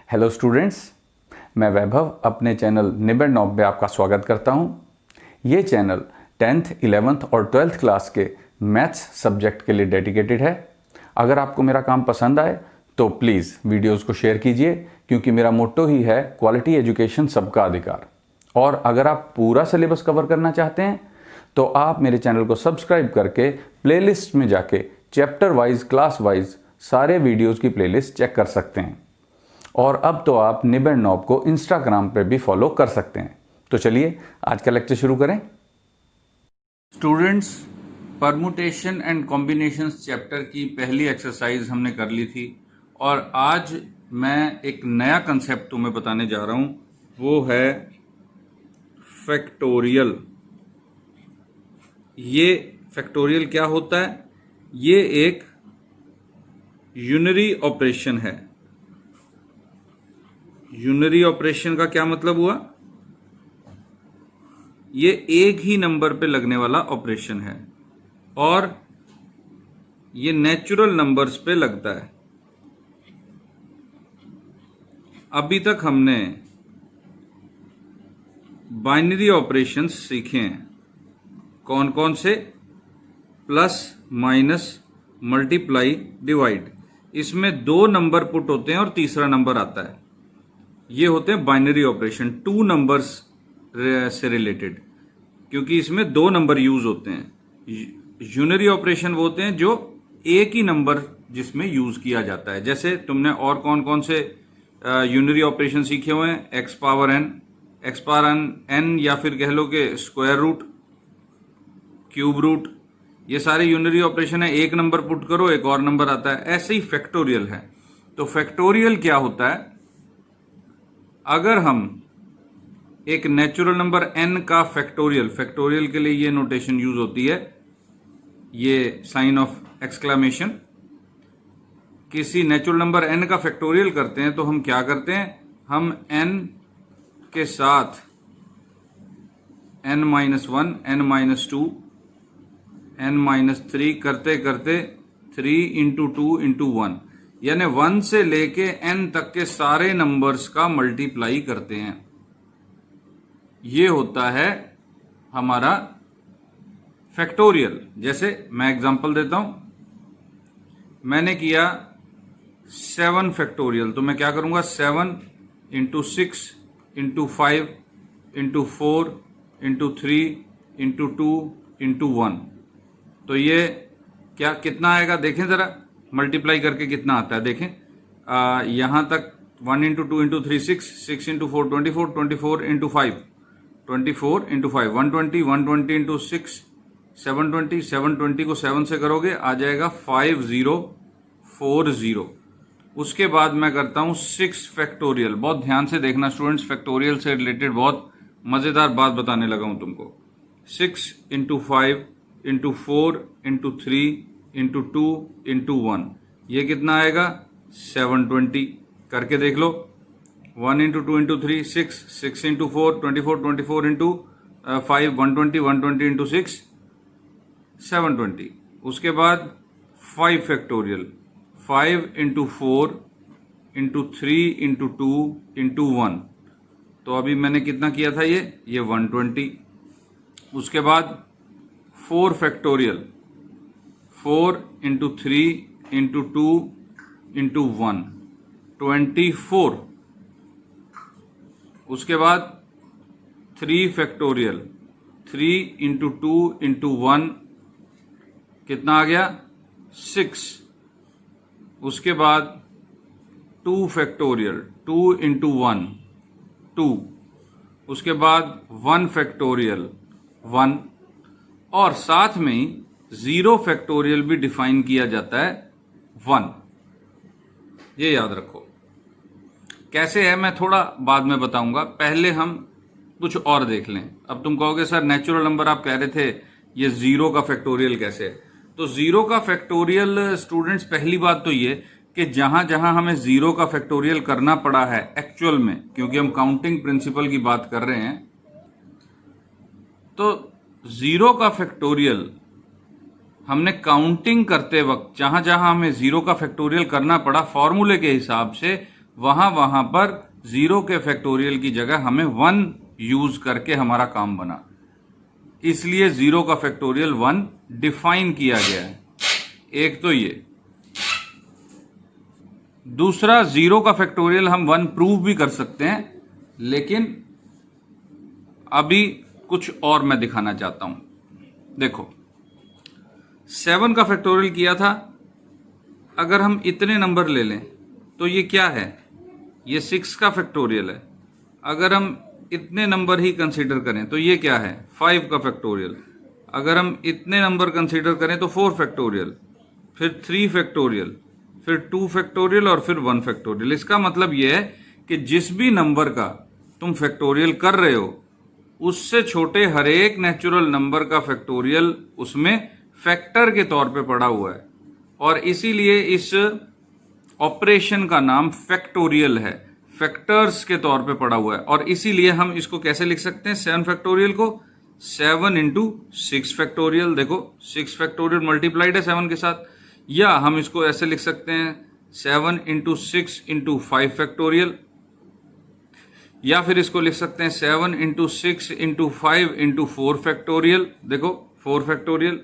Hello students, मैं वैभव अपने channel निबेड़ knob में आपका स्वागत करता हूं। ये चैनल 10th, 11th और 12th क्लास के मैथ्स सब्जेक्ट के लिए डेडिकेटेड है। अगर आपको मेरा काम पसंद आए तो प्लीज़ वीडियोस को शेयर कीजिए, क्योंकि मेरा मोट्टो ही है क्वालिटी एजुकेशन सबका अधिकार। और अगर आप पूरा सिलेबस कवर करना चाहते हैं तो आप मेरे चैनल को सब्सक्राइब करके प्लेलिस्ट में जाके चैप्टर वाइज, क्लास वाइज सारे वीडियोज़ की प्लेलिस्ट चेक कर सकते हैं। और अब तो आप निबेड़ नॉब को इंस्टाग्राम पे भी फॉलो कर सकते हैं। तो चलिए आज का लेक्चर शुरू करें। Students, permutation and combinations chapter की पहली एक्सरसाइज हमने कर ली थी और आज मैं एक नया कंसेप्ट तुम्हें बताने जा रहा हूं, वो है फैक्टोरियल। ये फैक्टोरियल क्या होता है? ये एक यूनरी ऑपरेशन है। यूनरी ऑपरेशन का क्या मतलब हुआ? ये एक ही नंबर पे लगने वाला ऑपरेशन है और ये नेचुरल नंबर्स पे लगता है। अभी तक हमने बाइनरी ऑपरेशंस सीखे हैं। कौन कौन से? Plus, minus, multiply, divide. इसमें दो नंबर पुट होते हैं और तीसरा नंबर आता है। ये होते हैं बाइनरी ऑपरेशन, टू नंबर्स से रिलेटेड, क्योंकि इसमें दो नंबर यूज होते हैं। यूनरी ऑपरेशन वो होते हैं जो एक ही नंबर जिसमें यूज किया जाता है। जैसे तुमने और कौन कौन से यूनरी ऑपरेशन सीखे हुए हैं? एक्स पावर एन, या फिर कह लो कि स्क्वायर रूट, क्यूब रूट, ये सारे यूनरी ऑपरेशन है। एक नंबर पुट करो, एक और नंबर आता है। ऐसे ही फैक्टोरियल है। तो फैक्टोरियल क्या होता है? अगर हम एक नेचुरल नंबर n का फैक्टोरियल के लिए ये नोटेशन यूज होती है, ये साइन ऑफ एक्सक्लेमेशन। किसी नेचुरल नंबर n का फैक्टोरियल करते हैं तो हम क्या करते हैं? हम n के साथ n-1, n-2, n-3 करते करते 3 इंटू 2 इंटू 1, यानी 1 से लेके n तक के सारे नंबर्स का मल्टीप्लाई करते हैं। ये होता है हमारा फैक्टोरियल। जैसे मैं एग्जांपल देता हूं, मैंने किया 7 फैक्टोरियल, तो मैं क्या करूंगा? 7 into 6 into 5 into 4 into 3 into 2 into 1। तो ये क्या कितना आएगा? देखें जरा, मल्टीप्लाई करके कितना आता है देखें। यहां तक 1 into 2 into 3 6 into 4 24, 24 into 5 24 into 5 120, 120 into 6 720, 720 को 7 से करोगे आ जाएगा 5040। उसके बाद मैं करता हूं 6 फैक्टोरियल। बहुत ध्यान से देखना स्टूडेंट्स, फैक्टोरियल से रिलेटेड बहुत मजेदार बात बताने लगा हूं तुमको। 6 into 5 into 4 into 3 into 2 into 1, ये कितना आएगा? 720। करके देख लो। 1 into 2 into 3 6 into 4 24, 24 into 5 120, 120 into 6 720। उसके बाद 5 factorial, 5 into 4 into 3 into 2 into 1। तो अभी मैंने कितना किया था? ये 120। उसके बाद 4 फैक्टोरियल, 4 इंटू 3 इंटू 2 इंटू 1 24। उसके बाद 3 फैक्टोरियल, 3 इंटू 2 इंटू 1 कितना आ गया? 6। उसके बाद 2 फैक्टोरियल, 2 इंटू 1 2। उसके बाद 1 फैक्टोरियल 1, और साथ में ही 0 फैक्टोरियल भी डिफाइन किया जाता है 1। ये याद रखो। कैसे है मैं थोड़ा बाद में बताऊंगा, पहले हम कुछ और देख लें। अब तुम कहोगे सर नेचुरल नंबर आप कह रहे थे, ये 0 का फैक्टोरियल कैसे है? तो 0 का फैक्टोरियल स्टूडेंट्स, पहली बात तो ये कि जहां जहां हमें 0 का फैक्टोरियल करना पड़ा है एक्चुअल में, क्योंकि हम काउंटिंग प्रिंसिपल की बात कर रहे हैं, तो 0 का फैक्टोरियल हमने काउंटिंग करते वक्त जहां जहां हमें 0 का फैक्टोरियल करना पड़ा, फॉर्मूले के हिसाब से वहां पर 0 के फैक्टोरियल की जगह हमें 1 यूज करके हमारा काम बना, इसलिए 0 का फैक्टोरियल 1 डिफाइन किया गया है। एक तो ये, दूसरा 0 का फैक्टोरियल हम 1 प्रूव भी कर सकते हैं, लेकिन अभी कुछ और मैं दिखाना चाहता हूं। देखो 7 का फैक्टोरियल किया था, अगर हम इतने नंबर ले लें तो ये क्या है, ये 6 का फैक्टोरियल है। अगर हम इतने नंबर ही कंसीडर करें तो ये क्या है, 5 का फैक्टोरियल। अगर हम इतने नंबर कंसीडर करें तो 4 फैक्टोरियल, फिर 3 फैक्टोरियल, फिर 2 फैक्टोरियल और फिर 1 फैक्टोरियल। इसका मतलब यह है कि जिस भी नंबर का तुम फैक्टोरियल कर रहे हो उससे छोटे हर एक नेचुरल नंबर का फैक्टोरियल उसमें फैक्टर के तौर पे पड़ा हुआ है, और इसीलिए इस ऑपरेशन का नाम फैक्टोरियल है, फैक्टर्स के तौर पे पड़ा हुआ है। और इसीलिए हम इसको कैसे लिख सकते हैं, 7 फैक्टोरियल को 7 इंटू 6 फैक्टोरियल। देखो 6 फैक्टोरियल मल्टीप्लाइड है 7 के साथ, या हम इसको ऐसे लिख सकते हैं 7 इंटू 6 इंटू 5 फैक्टोरियल, या फिर इसको लिख सकते हैं 7 इंटू 6 इंटू 5 इंटू 4 फैक्टोरियल। देखो 4 फैक्टोरियल,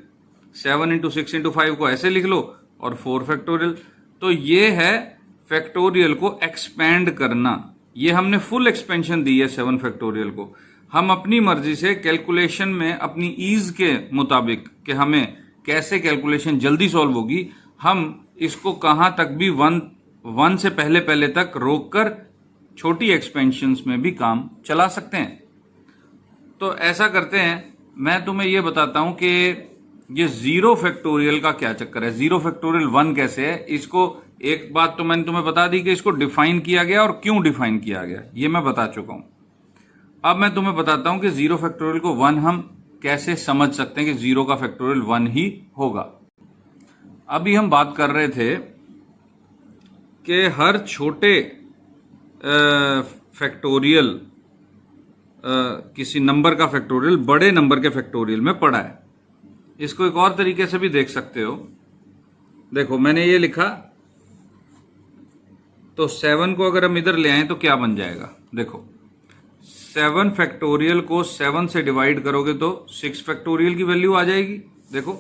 7 इंटू 6 इंटू 5 को ऐसे लिख लो और 4 फैक्टोरियल। तो ये है फैक्टोरियल को एक्सपेंड करना। ये हमने फुल एक्सपेंशन दी है 7 फैक्टोरियल को। हम अपनी मर्जी से कैलकुलेशन में अपनी ईज के मुताबिक कि हमें कैसे कैलकुलेशन जल्दी सॉल्व होगी, हम इसको कहां तक भी 1 से पहले तक रोककर छोटी एक्सपेंशंस में भी काम चला सकते हैं। तो ऐसा करते हैं, मैं तुम्हें यह बताता हूं कि ये 0 फैक्टोरियल का क्या चक्कर है, 0 फैक्टोरियल 1 कैसे है। इसको एक बात तो मैंने तुम्हें बता दी कि इसको डिफाइन किया गया और क्यों डिफाइन किया गया, ये मैं बता चुका हूं। अब मैं तुम्हें बताता हूं कि 0 फैक्टोरियल को 1 हम कैसे समझ सकते हैं कि 0 का फैक्टोरियल 1 ही होगा। अभी हम बात कर रहे थे कि हर छोटे फैक्टोरियल किसी नंबर का फैक्टोरियल बड़े नंबर के फैक्टोरियल में पड़ा है। इसको एक और तरीके से भी देख सकते हो। देखो मैंने ये लिखा, तो 7 को अगर हम इधर ले आए तो क्या बन जाएगा। देखो 7 फैक्टोरियल को 7 से डिवाइड करोगे तो 6 फैक्टोरियल की वैल्यू आ जाएगी। देखो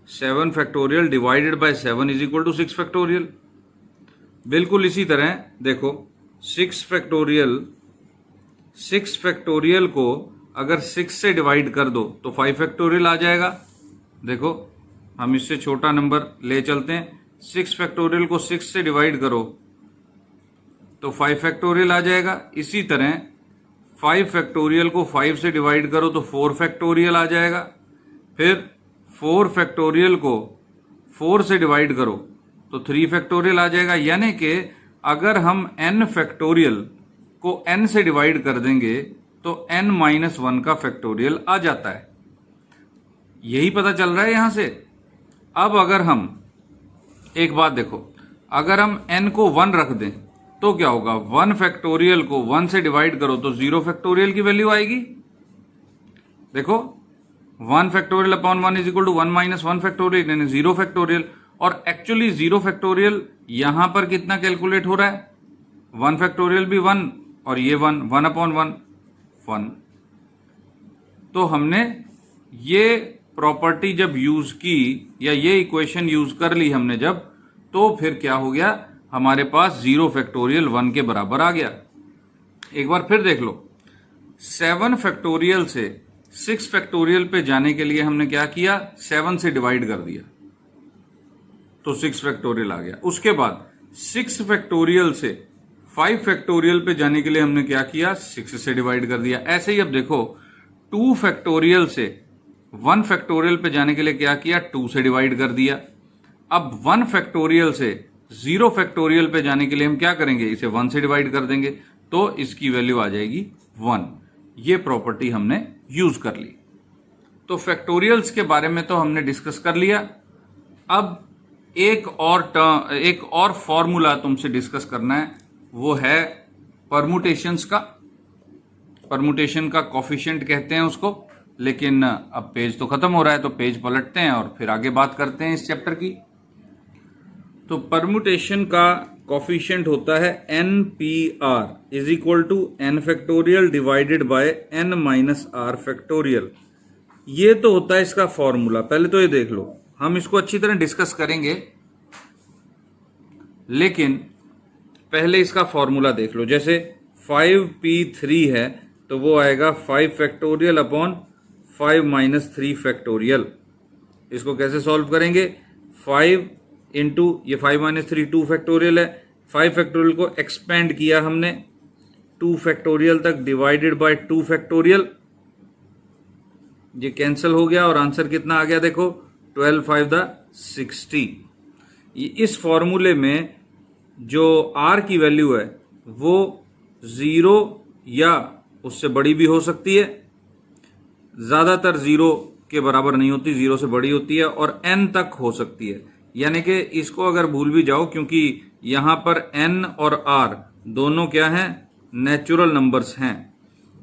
7 factorial divided by 7 is equal to 6 factorial. बिल्कुल इसी तरह देखो 6 फैक्टोरियल को अगर 6 से डिवाइड कर दो तो 5 फैक्टोरियल आ जाएगा। देखो हम इससे छोटा नंबर ले चलते हैं, 6 फैक्टोरियल को 6 से डिवाइड करो तो 5 फैक्टोरियल आ जाएगा। इसी तरह 5 फैक्टोरियल को 5 से डिवाइड करो तो 4 फैक्टोरियल आ जाएगा। फिर 4 फैक्टोरियल को 4 से डिवाइड करो तो 3 फैक्टोरियल आ जाएगा। यानी कि अगर हम n फैक्टोरियल को n से डिवाइड कर देंगे तो n-1 का फैक्टोरियल आ जाता है। यही पता चल रहा है यहां से। अब अगर हम एक बात देखो, अगर हम n को 1 रख दें तो क्या होगा, 1 फैक्टोरियल को 1 से डिवाइड करो तो 0 फैक्टोरियल की वैल्यू आएगी। देखो 1 factorial upon 1 is equal to 1 minus 1 factorial, यानी 0 फैक्टोरियल। और एक्चुअली 0 फैक्टोरियल यहां पर कितना कैलकुलेट हो रहा है, 1 फैक्टोरियल भी 1 और ये 1 अपॉन 1। तो हमने ये प्रॉपर्टी जब यूज की या ये इक्वेशन यूज कर ली हमने जब, तो फिर क्या हो गया, हमारे पास 0 फैक्टोरियल 1 के बराबर आ गया। एक बार फिर देख लो, 7 फैक्टोरियल से 6 फैक्टोरियल पे जाने के लिए हमने क्या किया, 7 से डिवाइड कर दिया तो 6 फैक्टोरियल आ गया। उसके बाद 6 फैक्टोरियल से 5 फैक्टोरियल पे जाने के लिए हमने क्या किया, 6 से डिवाइड कर दिया। ऐसे ही अब देखो 2 फैक्टोरियल से 1 फैक्टोरियल पे जाने के लिए क्या किया, 2 से डिवाइड कर दिया। अब 1 फैक्टोरियल से 0 फैक्टोरियल पे जाने के लिए हम क्या करेंगे, इसे 1 से डिवाइड कर देंगे तो इसकी वैल्यू आ जाएगी 1। ये प्रॉपर्टी हमने यूज कर ली। तो फैक्टोरियल्स के बारे में तो हमने डिस्कस कर लिया। अब एक और फॉर्मूला तुमसे डिस्कस करना है, वो है परमुटेशंस का। परमुटेशन का कोफिशिएंट कहते हैं उसको। लेकिन अब पेज तो खत्म हो रहा है तो पेज पलटते हैं और फिर आगे बात करते हैं इस चैप्टर की। तो परमुटेशन का कॉफिशिएंट होता है NPR is equal to n factorial divided by n minus r factorial. ये तो होता है इसका फॉर्मूला। पहले तो ये देख लो, हम इसको अच्छी तरह डिस्कस करेंगे, लेकिन पहले इसका फॉर्मूला देख लो। जैसे 5p3 है तो वो आएगा 5 फैक्टोरियल अपॉन 5 माइनस 3 फैक्टोरियल। इसको कैसे सॉल्व करेंगे? 5 इंटू ये 5 माइनस 3 2 फैक्टोरियल है, 5 फैक्टोरियल को एक्सपेंड किया हमने 2 फैक्टोरियल तक डिवाइडेड बाय 2 फैक्टोरियल, ये कैंसिल हो गया और आंसर कितना आ गया देखो 12 5 द 60। इस फॉर्मूले में जो r की वैल्यू है वो 0 या उससे बड़ी भी हो सकती है, ज्यादातर 0 के बराबर नहीं होती, 0 से बड़ी होती है, और n तक हो सकती है। यानी कि इसको अगर भूल भी जाओ, क्योंकि यहां पर n और r दोनों क्या हैं? नेचुरल नंबर्स हैं,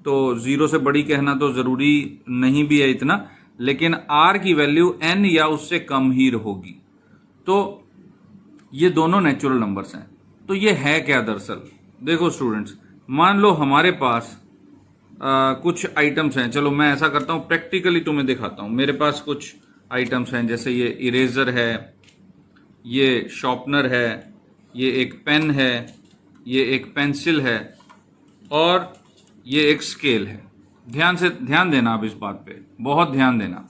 तो 0 से बड़ी कहना तो जरूरी नहीं भी है इतना, लेकिन r की वैल्यू n या उससे कम ही होगी। तो ये दोनों नेचुरल नंबर्स हैं। तो ये है क्या दरअसल? देखो स्टूडेंट्स, मान लो हमारे पास कुछ आइटम्स हैं। चलो मैं ऐसा करता हूं, प्रैक्टिकली तुम्हें दिखाता हूं। मेरे पास कुछ आइटम्स हैं, जैसे ये इरेजर है, ये शॉर्पनर है, ये एक पेन है, ये एक पेंसिल है, और ये एक स्केल है। ध्यान देना आप इस बात पे, बहुत ध्यान देना।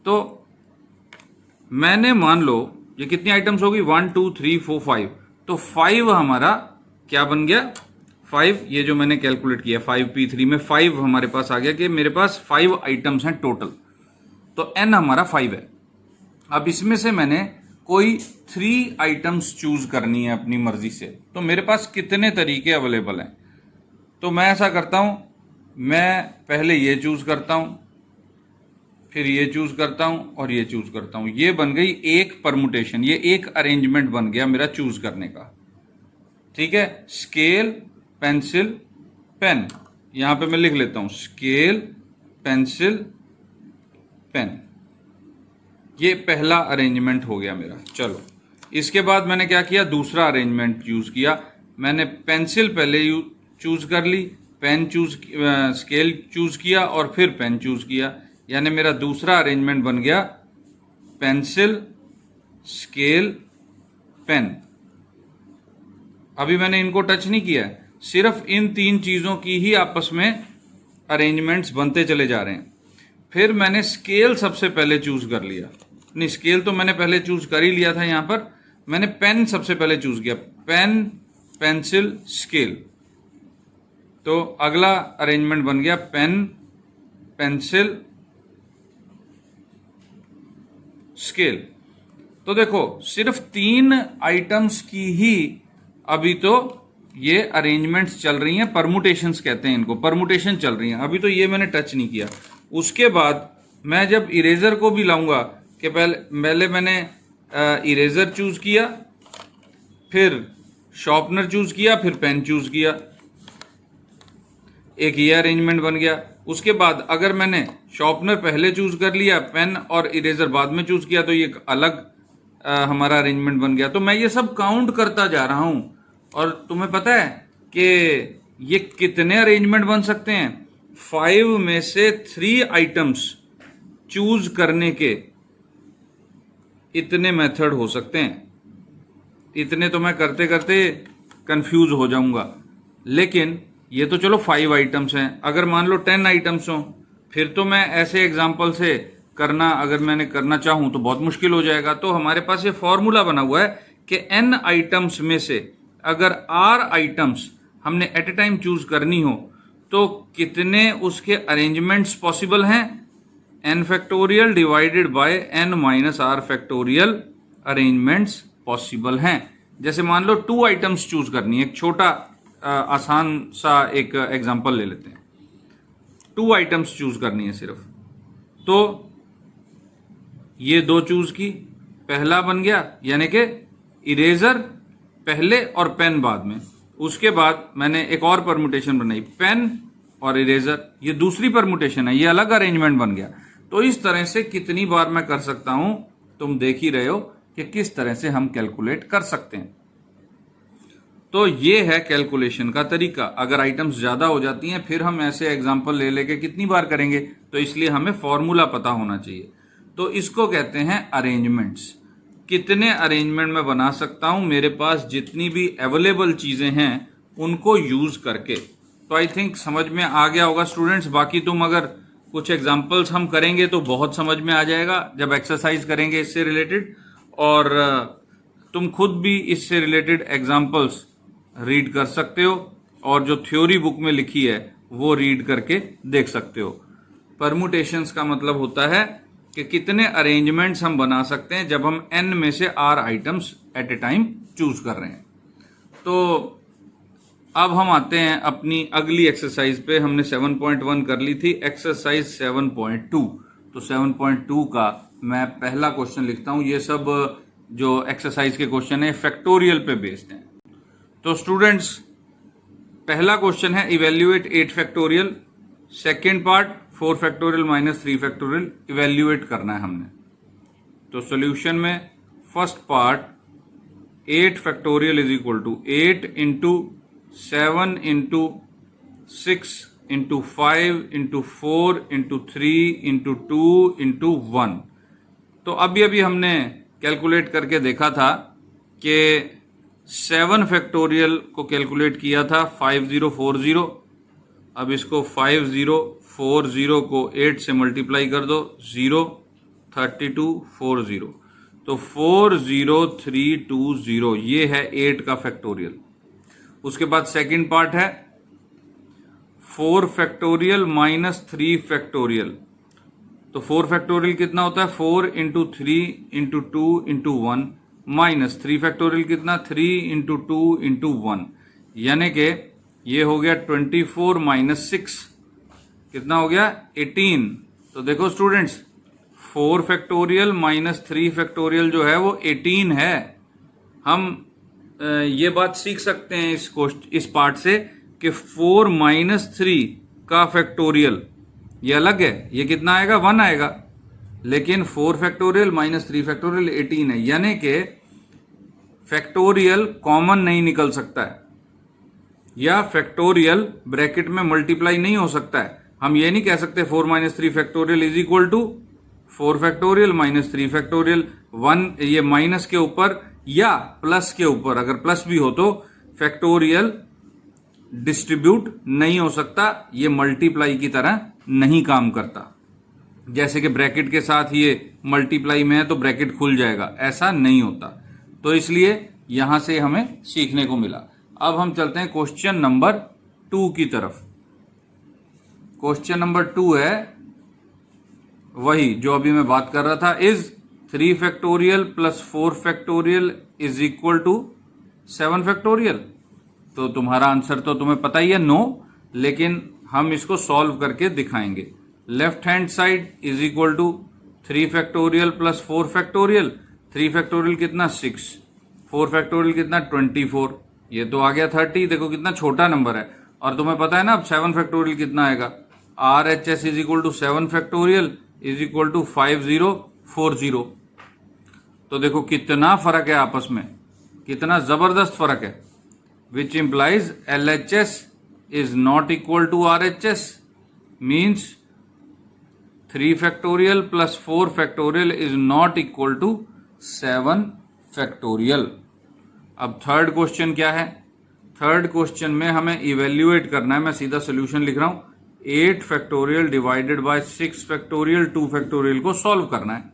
तो मैंने मान लो ये कितनी आइटम्स होगी? 1 2 3 4 5। तो 5 हमारा क्या बन गया? 5, ये जो मैंने कैलकुलेट किया 5p3 में 5 हमारे पास आ गया कि मेरे पास 5 आइटम्स हैं टोटल। तो n हमारा 5 है। अब इसमें से मैंने कोई 3 आइटम्स चूज करनी है अपनी मर्जी से। तो मेरे पास कितने तरीके अवेलेबल हैं? तो मैं ऐसा करता हूं, मैं पहले ये चूज करता हूं, फिर ये चूज करता हूं और ये चूज करता हूं। ये बन गई एक परमुटेशन, ये एक अरेंजमेंट बन गया मेरा चूज करने का। ठीक है, स्केल, पेंसिल, पेन। यहां पे मैं लिख लेता हूं स्केल, पेंसिल, पेन। ये पहला अरेंजमेंट हो गया मेरा। चलो, इसके बाद मैंने क्या किया? दूसरा अरेंजमेंट यूज किया। मैंने पेंसिल पहले चूज कर ली, पेन चूज, स्केल चूज किया और फिर पेन चूज किया। यानी मेरा दूसरा अरेंजमेंट बन गया पेंसिल, स्केल, पेन। अभी मैंने इनको टच नहीं किया है, सिर्फ इन 3 चीजों की ही आपस में अरेंजमेंट्स बनते चले जा रहे हैं। फिर मैंने स्केल सबसे पहले चूज कर लिया। नहीं, स्केल तो मैंने पहले चूज कर ही लिया था। यहां पर मैंने पेन सबसे पहले चूज किया, पेन, पेंसिल, स्केल। तो अगला अरेंजमेंट बन गया पेन, पेंसिल, स्केल। तो देखो, सिर्फ 3 आइटम्स की ही अभी तो ये अरेंजमेंट्स चल रही हैं, परमुटेशंस कहते हैं इनको, परमुटेशन चल रही हैं। अभी तो ये मैंने टच नहीं किया। उसके बाद मैं जब इरेजर को भी लाऊंगा कि पहले मैंने इरेजर चूज किया, फिर शॉर्पनर चूज किया, फिर पेन चूज किया, एक ये अरेंजमेंट बन गया। उसके बाद अगर मैंने शॉर्पनर पहले चूज कर लिया, पेन और इरेजर बाद में चूज किया, तो ये अलग हमारा अरेंजमेंट बन गया। तो मैं ये सब काउंट करता जा रहा हूं, और तुम्हें पता है कि ये कितने अरेंजमेंट बन सकते हैं? 5 में से 3 आइटम्स चूज करने के इतने मेथड हो सकते हैं। इतने तो मैं करते करते कंफ्यूज हो जाऊंगा, लेकिन ये तो चलो 5 आइटम्स हैं। अगर मान लो 10 आइटम्स हो, फिर तो मैं ऐसे एग्जाम्पल से करना, अगर मैंने करना चाहूं तो बहुत मुश्किल हो जाएगा। तो हमारे पास ये फॉर्मूला बना हुआ है कि n आइटम्स में से अगर r आइटम्स हमने एट ए टाइम चूज करनी हो तो कितने उसके अरेंजमेंट्स पॉसिबल हैं? n factorial divided by n minus r factorial arrangements possible हैं। जैसे मान लो 2 आइटम्स चूज करनी है, एक छोटा आसान सा एक एग्जांपल ले लेते हैं। 2 आइटम्स चूज करनी है सिर्फ, तो ये 2 चूज की, पहला बन गया यानी कि इरेजर पहले और पेन बाद में। उसके बाद मैंने एक और परमुटेशन बनाई, पेन और इरेजर, ये दूसरी परमुटेशन है, ये अलग अरेंजमेंट बन गया। तो इस तरह से कितनी बार मैं कर सकता हूं, तुम देख ही रहे हो कि किस तरह से हम कैलकुलेट कर सकते हैं। तो ये है कैलकुलेशन का तरीका। अगर आइटम्स ज्यादा हो जाती हैं फिर हम ऐसे एग्जाम्पल ले लेके कितनी बार करेंगे, तो इसलिए हमें फॉर्मूला पता होना चाहिए। तो इसको कहते हैं अरेंजमेंट्स। कितने अरेंजमेंट मैं बना सकता हूं मेरे पास जितनी भी अवेलेबल चीजें हैं उनको यूज करके। तो आई थिंक समझ में आ गया होगा स्टूडेंट्स। बाकी तुम अगर कुछ एग्जाम्पल्स हम करेंगे तो बहुत समझ में आ जाएगा जब एक्सरसाइज करेंगे इससे रिलेटेड, और तुम खुद भी इससे रिलेटेड एग्जाम्पल्स रीड कर सकते हो और जो थ्योरी बुक में लिखी है वो रीड करके देख सकते हो। परमुटेशंस का मतलब होता है कि कितने अरेंजमेंट्स हम बना सकते हैं जब हम n में से r आइटम्स एट ए टाइम चूज कर रहे हैं। तो अब हम आते हैं अपनी अगली एक्सरसाइज पे। हमने 7.1 कर ली थी, एक्सरसाइज 7.2। तो 7.2 का मैं पहला क्वेश्चन लिखता हूं। ये सब जो एक्सरसाइज के क्वेश्चन है फैक्टोरियल पे बेस्ड हैं। तो स्टूडेंट्स पहला क्वेश्चन है evaluate 8 factorial. Second part 4 factorial minus 3 factorial evaluate करना है हमने। तो सॉल्यूशन में first part 8 factorial is equal to 8 into 7 into 6 into 5 into 4 into 3 into 2 into 1। तो अभी हमने कैलकुलेट करके देखा था कि 7 फैक्टोरियल को कैलकुलेट किया था 5040। अब इसको 5040 को 8 से मल्टीप्लाई कर दो, 0 3240। तो 40320 ये है 8 का फैक्टोरियल। उसके बाद सेकंड पार्ट है 4 फैक्टोरियल माइनस 3 फैक्टोरियल। तो 4 फैक्टोरियल कितना होता है 4 into 3 into 2 into 1 minus 3 factorial कितना 3 इंटू 2 इंटू 1, यानी कि ये हो गया 24 माइनस 6 कितना हो गया 18। तो देखो स्टूडेंट्स 4 फैक्टोरियल माइनस 3 फैक्टोरियल जो है वो 18 है। हम ये बात सीख सकते हैं इस पार्ट से कि 4 माइनस 3 का फैक्टोरियल ये अलग है, ये कितना आएगा 1 आएगा, लेकिन 4 फैक्टोरियल माइनस 3 फैक्टोरियल 18 है, यानी कि फैक्टोरियल कॉमन नहीं निकल सकता है या फैक्टोरियल ब्रैकेट में मल्टीप्लाई नहीं हो सकता है। हम ये नहीं कह सकते 4 minus 3 factorial is equal to 4 factorial minus 3 factorial. 1 ये माइनस के ऊपर या प्लस के ऊपर, अगर प्लस भी हो तो फैक्टोरियल डिस्ट्रीब्यूट नहीं हो सकता, ये मल्टीप्लाई की तरह नहीं काम करता। जैसे कि ब्रैकेट के साथ ये मल्टीप्लाई में है तो ब्रैकेट खुल जाएगा, ऐसा नहीं होता। तो इसलिए यहां से हमें सीखने को मिला। अब हम चलते हैं क्वेश्चन नंबर 2 की तरफ। क्वेश्चन नंबर 2 है वही जो अभी मैं बात कर रहा था, is 3 factorial plus 4 factorial is equal to 7 factorial. तो तुम्हारा आंसर तो तुम्हें पता ही है नो, लेकिन हम इसको सॉल्व करके दिखाएंगे। Left hand side is equal to 3 factorial plus 4 factorial. 3 factorial कितना 6, 4 फैक्टोरियल कितना 24, ये तो आ गया 30। देखो कितना छोटा नंबर है। और तुम्हें पता है ना अब 7 फैक्टोरियल कितना आएगा, RHS is equal to 7 factorial is equal to 5040। तो देखो कितना फर्क है आपस में, कितना जबरदस्त फर्क है। Which implies LHS is not equal to RHS, means 3 factorial plus 4 factorial is not equal to 7 factorial। अब थर्ड क्वेश्चन क्या है, थर्ड क्वेश्चन में हमें इवेल्युएट करना है। मैं सीधा सोल्यूशन लिख रहा हूं, 8 factorial divided bye 6 factorial 2 factorial को सॉल्व करना है।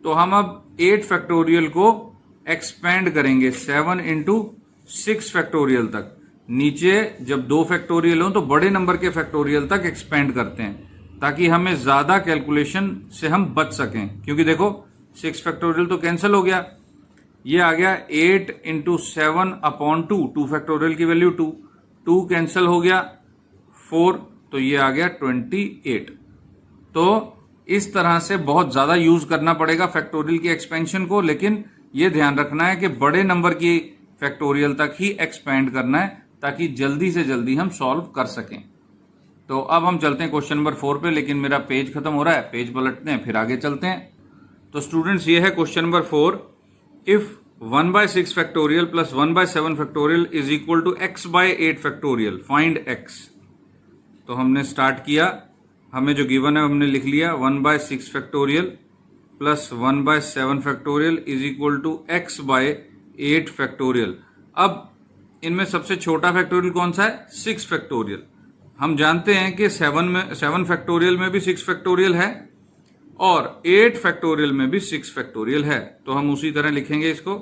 तो हम अब 8 फैक्टोरियल को एक्सपेंड करेंगे 7 इंटू 6 फैक्टोरियल तक। नीचे जब 2 फैक्टोरियल हो तो बड़े नंबर के फैक्टोरियल तक एक्सपेंड करते हैं ताकि हमें ज्यादा कैलकुलेशन से हम बच सकें। क्योंकि देखो 6 फैक्टोरियल तो कैंसिल हो गया, ये आ गया 8 इंटू 7 अपॉन 2, 2 फैक्टोरियल की वैल्यू 2, 2 कैंसिल हो गया 4, तो ये आ गया 28। तो इस तरह से बहुत ज्यादा यूज करना पड़ेगा फैक्टोरियल की एक्सपेंशन को, लेकिन ये ध्यान रखना है कि बड़े नंबर की फैक्टोरियल तक ही एक्सपेंड करना है ताकि जल्दी से जल्दी हम सॉल्व कर सकें। तो अब हम चलते हैं क्वेश्चन नंबर 4 पे, लेकिन मेरा पेज खत्म हो रहा है, पेज पलटते हैं फिर आगे चलते हैं। तो स्टूडेंट्स ये है question number 4, if 1/6 factorial plus 1/7 factorial is equal to x/8 factorial, find x। तो हमने स्टार्ट किया, हमें जो गिवन है हमने लिख लिया 1/6 factorial plus 1/7 factorial is equal to x/8 factorial. अब इनमें सबसे छोटा फैक्टोरियल कौन सा है? 6 फैक्टोरियल। हम जानते हैं कि 7 फैक्टोरियल में भी 6 फैक्टोरियल है और 8 फैक्टोरियल में भी 6 फैक्टोरियल है। तो हम उसी तरह लिखेंगे इसको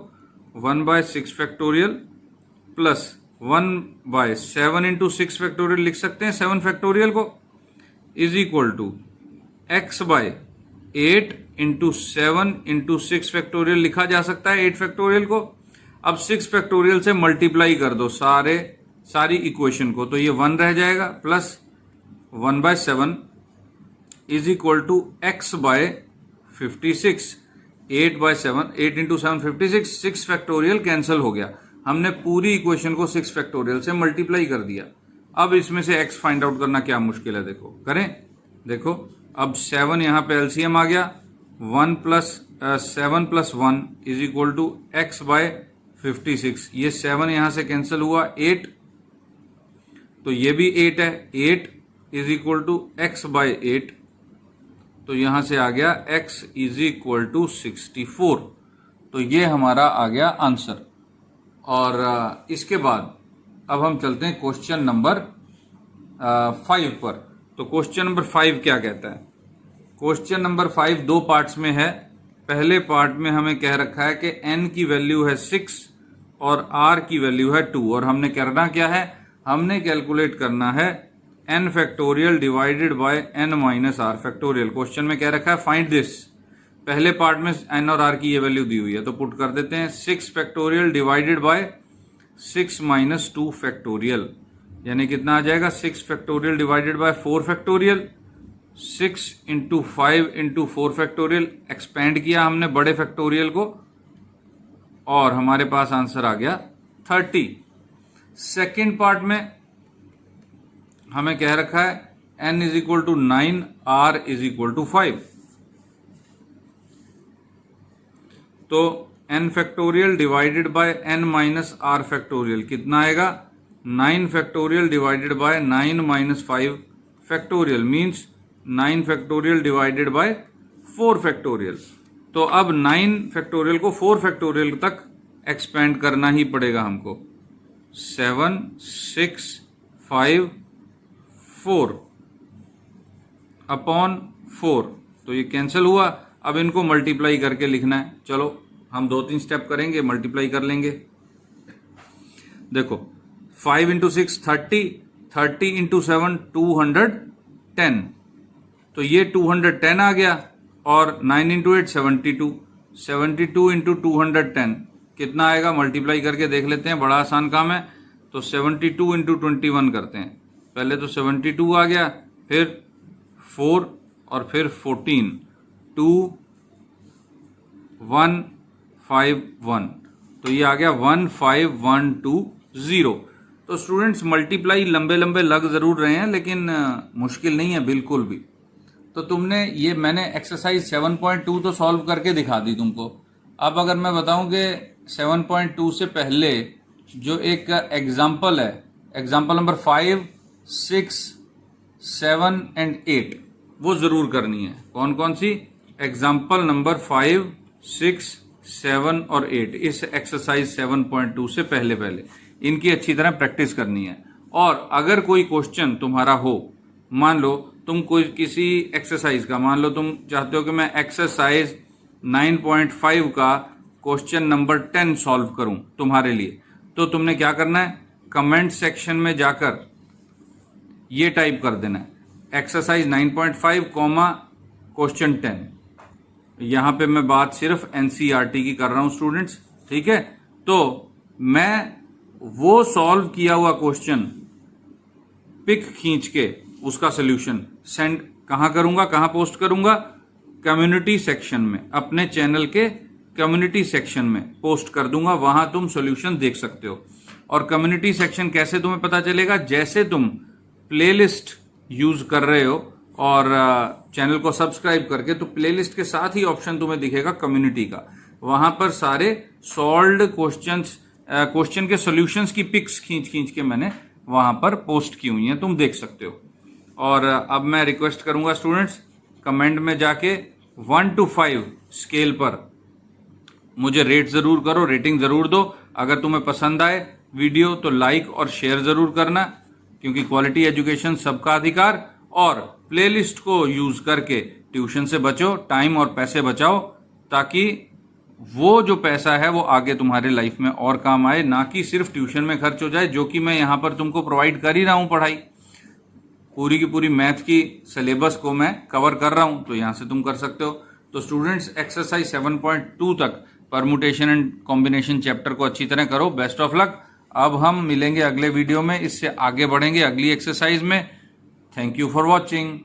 1/6 फैक्टोरियल प्लस 1/7 इंटू 6 फैक्टोरियल लिख सकते हैं 7 फैक्टोरियल को, is equal to x/8 into 7 into 6 factorial लिखा जा सकता है 8 फैक्टोरियल को। अब 6 फैक्टोरियल से मल्टीप्लाई कर दो सारी इक्वेशन को, तो ये 1 रह जाएगा plus 1/7 is equal to x/56। 8/7, 8 into 7 56, 6 factorial cancel हो गया। हमने पूरी इक्वेशन को 6 फैक्टोरियल से मल्टीप्लाई कर दिया। अब इसमें से x फाइंड आउट करना क्या मुश्किल है, देखो करें। देखो अब 7 यहां पे एलसीएम आ गया, 7 plus 1 is equal to x/56। ये 7 यहां से कैंसिल हुआ, 8 तो ये भी 8 है, 8 इज इक्वल टू x/8। तो यहां से आ गया x इज इक्वल टू 64। तो ये हमारा आ गया आंसर। और इसके बाद अब हम चलते हैं क्वेश्चन नंबर 5 पर। तो क्वेश्चन नंबर 5 क्या कहता है? क्वेश्चन नंबर 5 दो पार्ट्स में है। पहले पार्ट में हमें कह रखा है कि n की वैल्यू है 6 और r की वैल्यू है 2, और हमने करना क्या है? हमने कैलकुलेट करना है n factorial divided by n minus r factorial. Question में कह रखा है फाइंड दिस। पहले पार्ट में n और r की ये वैल्यू दी हुई है, तो पुट कर देते हैं 6 factorial divided bye 6 minus 2 factorial, यानी कितना आ जाएगा? 6 factorial divided by 4 factorial. 6 into 5 into 4 factorial, expand किया हमने बड़े फैक्टोरियल को और हमारे पास आंसर आ गया 30। सेकेंड पार्ट में हमें कह रखा है n is equal to 9, r is equal to 5। तो n factorial divided by n minus r factorial कितना आएगा? 9 factorial divided by 9 minus 5 factorial means 9 factorial divided by 4 factorial. तो अब 9 फैक्टोरियल को 4 फैक्टोरियल तक एक्सपेंड करना ही पड़ेगा हमको। 7, 6, 5, 4 अपॉन 4, तो ये कैंसिल हुआ। अब इनको मल्टीप्लाई करके लिखना है। चलो हम 2-3 स्टेप करेंगे, मल्टीप्लाई कर लेंगे। देखो 5 इंटू 6 30, 30 इंटू 7 210, तो ये 210 आ गया। और 9 इंटू 8 72, 72 इंटू 210 कितना आएगा? मल्टीप्लाई करके देख लेते हैं, बड़ा आसान काम है। तो 72 इंटू 21 करते हैं। पहले तो 72 आ गया, फिर 4 और फिर 14, 2 1 5 1, तो ये आ गया 15120। तो स्टूडेंट्स मल्टीप्लाई लंबे लंबे लग जरूर रहे हैं, लेकिन मुश्किल नहीं है बिल्कुल भी। तो तुमने ये मैंने एक्सरसाइज 7.2 तो सॉल्व करके दिखा दी तुमको। अब अगर मैं बताऊं कि 7.2 से पहले जो एक एग्जाम्पल है, एग्जाम्पल नंबर 5, 6, 7 एंड 8, वो जरूर करनी है। कौन कौन सी? एग्जाम्पल नंबर 5, 6, 7 और 8, इस एक्सरसाइज 7.2 से पहले इनकी अच्छी तरह प्रैक्टिस करनी है। और अगर कोई क्वेश्चन तुम्हारा हो, मान लो तुम कोई किसी एक्सरसाइज का, मान लो तुम चाहते हो कि मैं एक्सरसाइज 9.5 का क्वेश्चन नंबर 10 सॉल्व करूं तुम्हारे लिए, तो तुमने क्या करना है? कमेंट सेक्शन में जाकर ये टाइप कर देना है एक्सरसाइज 9.5 कॉमा क्वेश्चन 10। यहां पे मैं बात सिर्फ एनसीईआरटी की कर रहा हूं स्टूडेंट्स, ठीक है? तो मैं वो सॉल्व किया हुआ क्वेश्चन पिक खींच के उसका सोल्यूशन सेंड कहां करूंगा, कहां पोस्ट करूंगा? कम्युनिटी सेक्शन में, अपने चैनल के कम्युनिटी सेक्शन में पोस्ट कर दूंगा। वहां तुम सोल्यूशन देख सकते हो। और कम्युनिटी सेक्शन कैसे तुम्हें पता चलेगा? जैसे तुम प्लेलिस्ट यूज कर रहे हो और चैनल को सब्सक्राइब करके, तो प्लेलिस्ट के साथ ही ऑप्शन तुम्हें दिखेगा कम्युनिटी का। वहां पर सारे सॉल्व्ड क्वेश्चन के सॉल्यूशंस की पिक्स खींच के मैंने वहां पर पोस्ट की हुई हैं, तुम देख सकते हो। और अब मैं रिक्वेस्ट करूंगा स्टूडेंट्स, कमेंट में जाके 1 to 5 स्केल पर मुझे रेट जरूर करो, रेटिंग जरूर दो। अगर तुम्हें पसंद आए वीडियो तो लाइक और शेयर जरूर करना, क्योंकि क्वालिटी एजुकेशन सबका अधिकार। और प्लेलिस्ट को यूज करके ट्यूशन से बचो, टाइम और पैसे बचाओ, ताकि वो जो पैसा है वो आगे तुम्हारे लाइफ में और काम आए, ना कि सिर्फ ट्यूशन में खर्च हो जाए, जो कि मैं यहां पर तुमको प्रोवाइड कर ही रहा हूं। पढ़ाई पूरी की पूरी मैथ की सिलेबस को मैं कवर कर रहा हूं, तो यहां से तुम कर सकते हो। तो स्टूडेंट्स, एक्सरसाइज 7.2 तक परमुटेशन एंड कॉम्बिनेशन चैप्टर को अच्छी तरह करो। Best of luck. अब हम मिलेंगे अगले वीडियो में, इससे आगे बढ़ेंगे अगली एक्सरसाइज में। Thank you for watching.